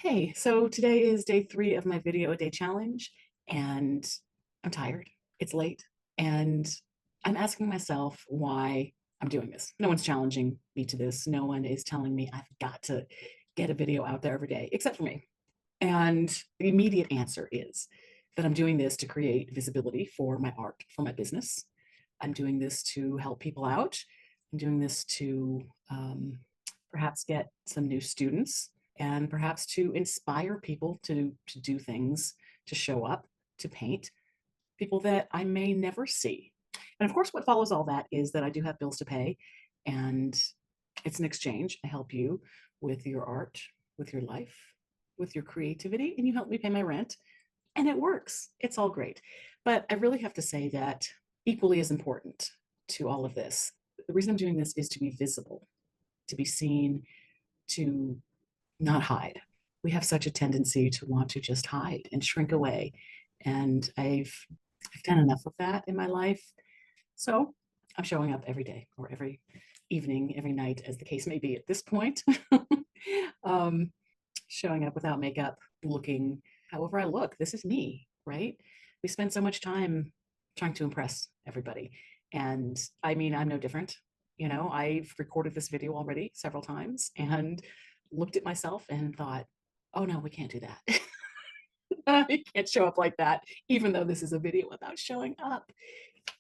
Hey, so today is day 3 of my video a day challenge, and I'm tired. It's late, and I'm asking myself why I'm doing this. No one's challenging me to this. No one is telling me I've got to get a video out there every day, except for me. And the immediate answer is that I'm doing this to create visibility for my art, for my business. I'm doing this to help people out. I'm doing this to perhaps get some new students and perhaps to inspire people to do things, to show up, to paint, people that I may never see. And of course, what follows all that is that I do have bills to pay, and it's an exchange. I help you with your art, with your life, with your creativity, and you help me pay my rent. And it works. It's all great. But I really have to say that equally as important to all of this, the reason I'm doing this is to be visible, to be seen, to not hide. We have such a tendency to want to just hide and shrink away. And I've done enough of that in my life. So I'm showing up every day or every evening, every night, as the case may be at this point. um, Showing up without makeup, looking however I look. This is me, right? We spend so much time trying to impress everybody. And I mean, I'm no different. I've recorded this video already several times and looked at myself and thought, oh no, we can't do that. I can't show up like that, even though this is a video about showing up.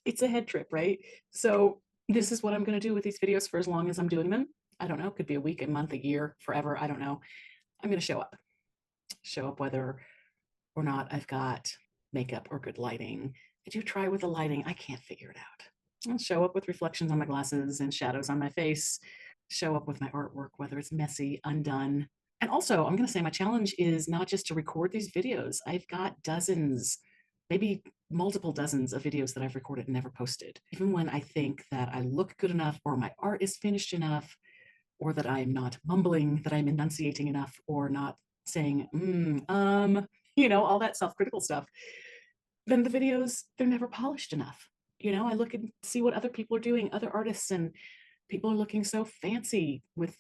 It's a head trip, right? So, this is what I'm going to do with these videos for as long as I'm doing them. I don't know. It could be a week, a month, a year, forever. I don't know. I'm going to show up whether or not I've got makeup or good lighting. I do try with the lighting. I can't figure it out. I'll show up with reflections on my glasses and shadows on my face, show up with my artwork, whether it's messy, undone. And also, I'm going to say my challenge is not just to record these videos. I've got dozens, maybe multiple dozens of videos that I've recorded and never posted. Even when I think that I look good enough or my art is finished enough, or that I'm not mumbling, that I'm enunciating enough, or not saying, all that self critical stuff, then the videos, they're never polished enough. I look and see what other people are doing, other artists, and people are looking so fancy with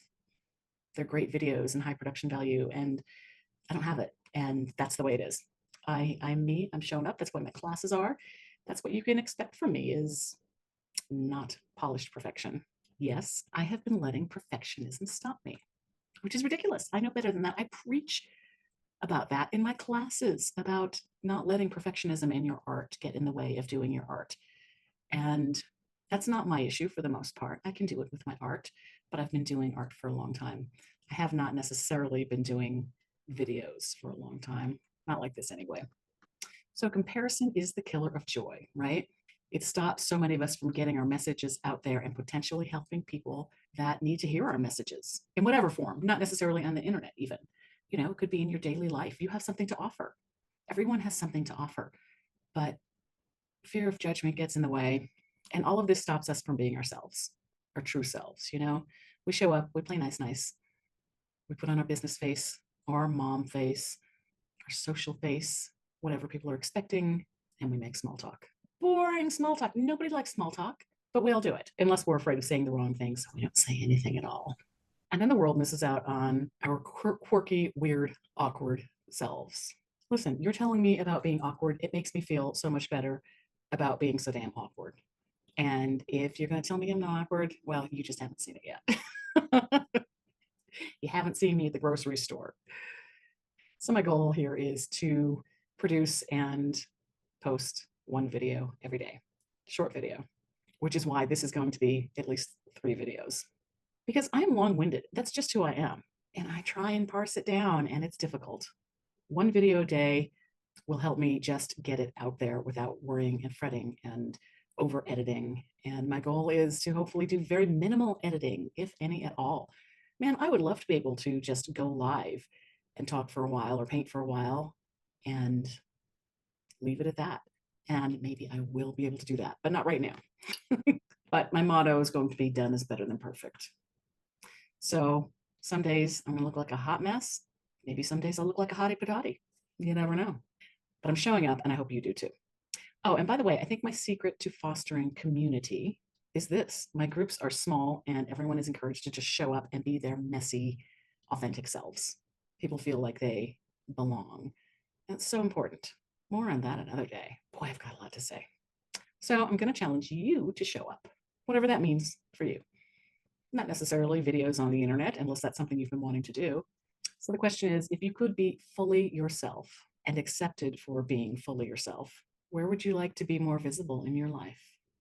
their great videos and high production value. And I don't have it. And that's the way it is. I'm me, I'm showing up. That's what my classes are. That's what you can expect from me is not polished perfection. Yes, I have been letting perfectionism stop me, which is ridiculous. I know better than that. I preach about that in my classes about not letting perfectionism in your art get in the way of doing your art. And that's not my issue for the most part. I can do it with my art, but I've been doing art for a long time. I have not necessarily been doing videos for a long time, not like this anyway. So comparison is the killer of joy, right? It stops so many of us from getting our messages out there and potentially helping people that need to hear our messages in whatever form, not necessarily on the internet, even. It could be in your daily life. You have something to offer. Everyone has something to offer, but fear of judgment gets in the way. And all of this stops us from being ourselves, our true selves. We show up, we play nice, nice. We put on our business face, our mom face, our social face, whatever people are expecting, and we make small talk. Boring small talk. Nobody likes small talk, but we all do it, unless we're afraid of saying the wrong thing, so we don't say anything at all. And then the world misses out on our quirky, weird, awkward selves. Listen, you're telling me about being awkward. It makes me feel so much better about being so damn awkward. And if you're going to tell me I'm not awkward, well, you just haven't seen it yet. You haven't seen me at the grocery store. So my goal here is to produce and post one video every day, short video, which is why this is going to be at least 3 videos because I am long winded. That's just who I am. And I try and parse it down, and it's difficult. One video a day will help me just get it out there without worrying and fretting and over editing. And my goal is to hopefully do very minimal editing, if any at all. Man, I would love to be able to just go live and talk for a while or paint for a while and leave it at that. And maybe I will be able to do that, but not right now. But my motto is going to be done is better than perfect. So some days I'm going to look like a hot mess. Maybe some days I'll look like a hottie patati. You never know. But I'm showing up, and I hope you do too. Oh, and by the way, I think my secret to fostering community is this. My groups are small, and everyone is encouraged to just show up and be their messy, authentic selves. people feel like they belong. That's so important. More on that another day. Boy, I've got a lot to say. So I'm going to challenge you to show up, whatever that means for you. Not necessarily videos on the internet, unless that's something you've been wanting to do. So the question is, if you could be fully yourself and accepted for being fully yourself, where would you like to be more visible in your life?